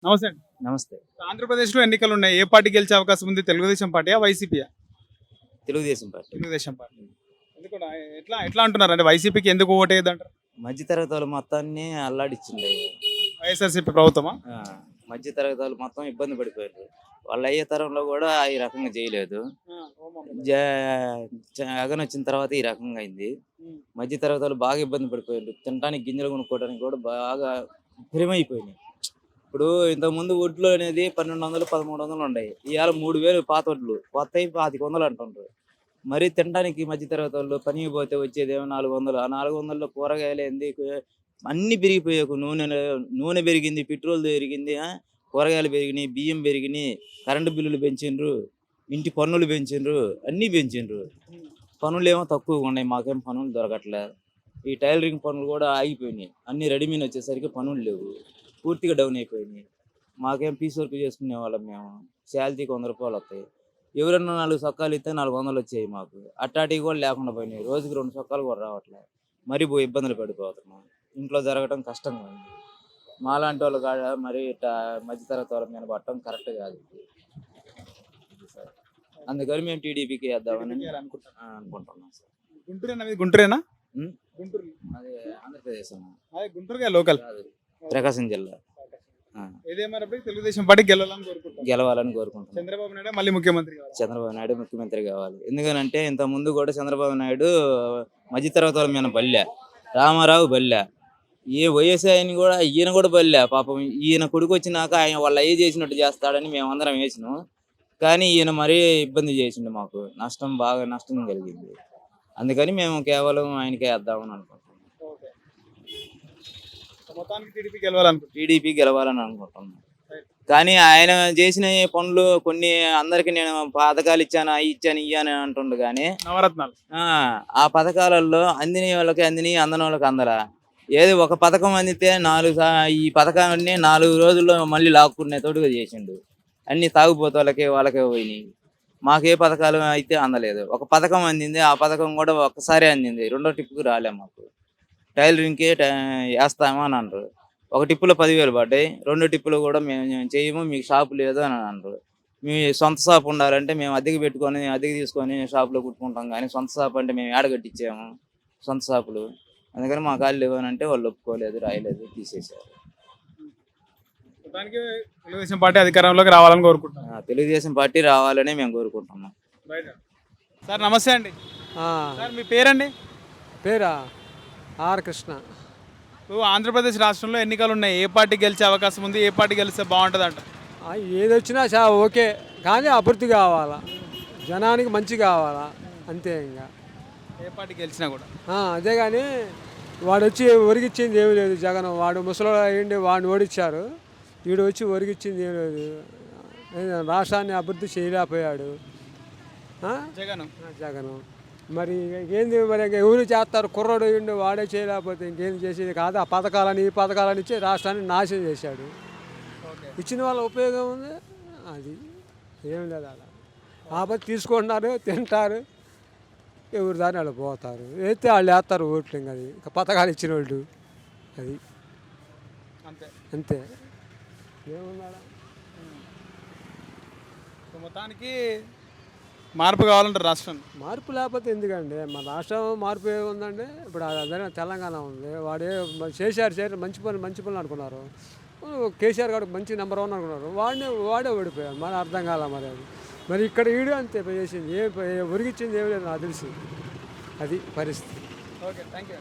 నమస్తే అండి. నమస్తే. ఆంధ్రప్రదేశ్‌లో ఎన్నికలున్నాయి. ఏ పార్టీ గెలిచే అవకాశం ఉంది? తెలుగుదేశం పార్టీయా? వైసీపీయా? తెలుగుదేశం పార్టీ. తెలుగుదేశం పార్టీ. ఎందుకని ఎట్లా ఎట్లా అంటున్నారు? అంటే వైసీపీకి ఎందుకు ఓటేయద్దంటారు? మధ్య తరగతి వాళ్ళు మొత్తాన్ని అల్లాడిచ్చింది. వైఎస్ఆర్‌సీపీ ప్రభుత్వమా? ఆ! మధ్య తరగతి వాళ్ళు మొత్తం ఇబ్బంది పడిపోయారు. వాళ్ళు అయ్యే తరంలో కూడా ఈ రకంగా చేయలేదు. జా జగన్ వచ్చిన తర్వాత ఈ రకంగా అయింది. మధ్య తరగతి వాళ్ళు బాగా ఇబ్బంది పడిపోయారు. తినడానికి గింజలు కొనుక్కోవడానికి కూడా బాగా విపరీతమైపోయినాయి. ఇప్పుడు ఇంతకుముందు వడ్లు అనేది 1200, 1300 ఉండేయి. ఇవాళ 3000 పాత వడ్లు. కొత్తయి 2500 అంటుండ్రు. మరి తినడానికి మధ్య తరగతి వాళ్ళు పనికి పోతే వచ్చేదేమో 400. ఆ 400లో కూరగాయలు ఏంది అన్నీ పెరిగిపోయాయి. నూనె పెరిగింది, పెట్రోల్ పెరిగింది, కూరగాయలు పెరిగినాయి, బియ్యం పెరిగినాయి, కరెంటు బిల్లులు పెంచిండ్రు, ఇంటి పన్నులు పెంచిండ్రు, అన్నీ పెంచిండ్రు. పనులేమో తక్కువగా ఉన్నాయి. మాకేం పనులు దొరకట్లే. ఈ టైలరింగ్ పనులు కూడా ఆగిపోయినాయి. అన్ని రెడీమేడ్ వచ్చేసరికి పనులు లేవు. పూర్తిగా డౌన్ అయిపోయినాయి. మాకేం పీస్ వర్క్ చేసుకునే వాళ్ళం మేము. శాలరీకి ₹100 వస్తాయి. ఎవరన్నా 4 సొక్కాలు ఇస్తే 400 వచ్చాయి మాకు. అట్టాటివి కూడా లేకుండా పోయినాయి. రోజుకి 2 సొక్కాలు కూడా రావట్లే. మరీ ఇబ్బందులు పడిపోతున్నాం. ఇంట్లో జరగడం కష్టంగా ఉంది. మాలాంటి వాళ్ళు కాడ మరి ఇట్లా మధ్య తరగతి వాళ్ళ మీద పడటం కరెక్ట్ కాదు. అందుకని మేము టీడీపీకి వేద్దామని అనుకుంటున్నాం సార్. గుంటూరేనా మీది? గుంటూరేనా? ఉమ్, గుంటూరు. అదే ఆంధ్రప్రదేశ్ అన్న. అదే గుంటూరుగా లోకల్. కాదు, ప్రకాశం జిల్లా. ఆ, ఏదేమైనప్పటికీ తెలుగుదేశం పార్టీ గెలవాలని కోరుకుంటున్నాం. గెలవాలని కోరుకుంటున్నాం. చంద్రబాబు నాయుడు మళ్ళీ ముఖ్యమంత్రి కావాలి. చంద్రబాబు నాయుడు ముఖ్యమంత్రి కావాలి. ఎందుకనంటే ఇంత ముందు కూడా చంద్రబాబు నాయుడు మధ్యతరగతి వాళ్ళ మీద బల్లె, రామారావు బల్లె, ఈ వైఎస్ఆర్ని కూడా ఈయన కూడా బల్లె. పాపం ఈయన కొడుకు వచ్చినాక ఆయన వాళ్ళు అయ్యి చేసినట్టు చేస్తాడని మేమందరం వేసినాం. కానీ ఈయన మరీ ఇబ్బంది చేసిండు. మాకు బాగా నష్టం కలిగింది. అందుకని మేము కేవలం ఆయనకే వేద్దామని అనుకుంటున్నాం. ఓకే. మొత్తానికి టీడీపీ గెలవాలనుకుంటున్నాం. టీడీపీ గెలవాలని అనుకుంటున్నాం. కానీ ఆయన చేసిన పనులు కొన్ని అందరికి నేను పథకాలు ఇచ్చాను, అవి ఇచ్చాను, ఇయ్యాను అంటుండు. కానీ నవరత్నాలు ఆ పథకాలలో అందిన వాళ్ళకి అందిని, అందని వాళ్ళకి అందరా. ఏది ఒక పథకం అందితే ఈ పథకాన్ని 4 రోజుల్లో మళ్ళీ లాక్కునే తోడుగా చేసిండు. అన్ని తాగుబోతు వాళ్ళకే పోయినాయి. మాకే పథకాలు అయితే అందలేదు. ఒక పథకం అందింది. ఆ పథకం కూడా ఒక్కసారి అందింది. రెండో టిప్పుకి రాలే మాకు. టైలరింగ్కి వేస్తామా అని అన్నారు. ఒక టిప్పులో 10,000 పడ్డాయి. 2 టిప్పులు కూడా మేము చేయము, మీకు షాపు లేదు అని అన్నారు. మీ సొంత షాప్ ఉండాలంటే మేము అద్దెకి తీసుకొని షాపులో కుట్టుకుంటాం. కానీ సొంత షాప్ అంటే మేము ఏడగట్టించాము సొంత షాపులు. అందుకని మా కాళ్ళు ఇవ్వనంటే వాళ్ళు ఒప్పుకోలేదు, రాయలేదు, తీసేశారు. మొత్తానికి తెలుగుదేశం పార్టీ అధికారంలోకి రావాలని కోరుకుంటున్నాం. తెలుగుదేశం పార్టీ రావాలని మేము కోరుకుంటున్నాం. సార్ నమస్తే అండి. ఆ, సార్ మీ పేరండి? పేరా ఆర్ కృష్ణ. ఇప్పుడు ఆంధ్రప్రదేశ్ రాష్ట్రంలో ఎన్నికలు ఉన్నాయి. ఏ పార్టీ గెలిచే అవకాశం ఉంది? ఏ పార్టీ గెలిస్తే బాగుంటుంది అంట? ఏది వచ్చినా ఓకే, కానీ అభివృద్ధి కావాలా, జనానికి మంచి కావాలా, అంతే. ఇంకా ఏ పార్టీ గెలిచినా కూడా అదే కానీ వాడు వచ్చి ఒరిగిచ్చింది ఏమీ లేదు. జగన్ వాడు ముసలి అయ్యిండి, వాడిని ఓడించారు. వీడు వచ్చి ఒరిగిచ్చింది ఏం లేదు. రాష్ట్రాన్ని అభివృద్ధి చేయలేకపోయాడు జగన్. మరి ఏంది, మరి ఎవరు చేస్తారు? కుర్రోడు అయ్యిండు, వాడే చేయలేకపోతే ఇంకేం చేసేది కాదు. ఆ పథకాలని ఈ పథకాలని ఇచ్చి రాష్ట్రాన్ని నాశనం చేశాడు. ఇచ్చిన వాళ్ళ ఉపయోగం ఉంది, అది ఏం లేదు. అలా ఆపత్తి తీసుకుంటున్నారు, తింటారు, ఎవరి దాన్ని వాళ్ళు పోతారు. వేస్తే వాళ్ళు వేస్తారు ఓట్లు. ఇంకా అది ఇంకా పథకాలు ఇచ్చిన వాళ్ళు అది అంతే. ఏమున్నాడా? మొత్తానికి మార్పు కావాలంటారు రాష్ట్రం. మార్పు లేకపోతే ఎందుకండి? మన రాష్ట్రం మార్పు ఏముందండి? ఇప్పుడు అదే తెలంగాణ ఉంది. వాడే చేశారు మంచి పనులు అనుకున్నారు. కేసీఆర్ గారు మంచి నెంబర్ 1 అనుకున్నారు. వాడే ఓడిపోయాడు. మరి అర్థం కాల మరి అది. మరి ఇక్కడ వీడియో అంతే చేసింది, ఒరిగిచ్చింది ఏమి లేదు నాకు తెలిసి. అది పరిస్థితి. Okay, thank you.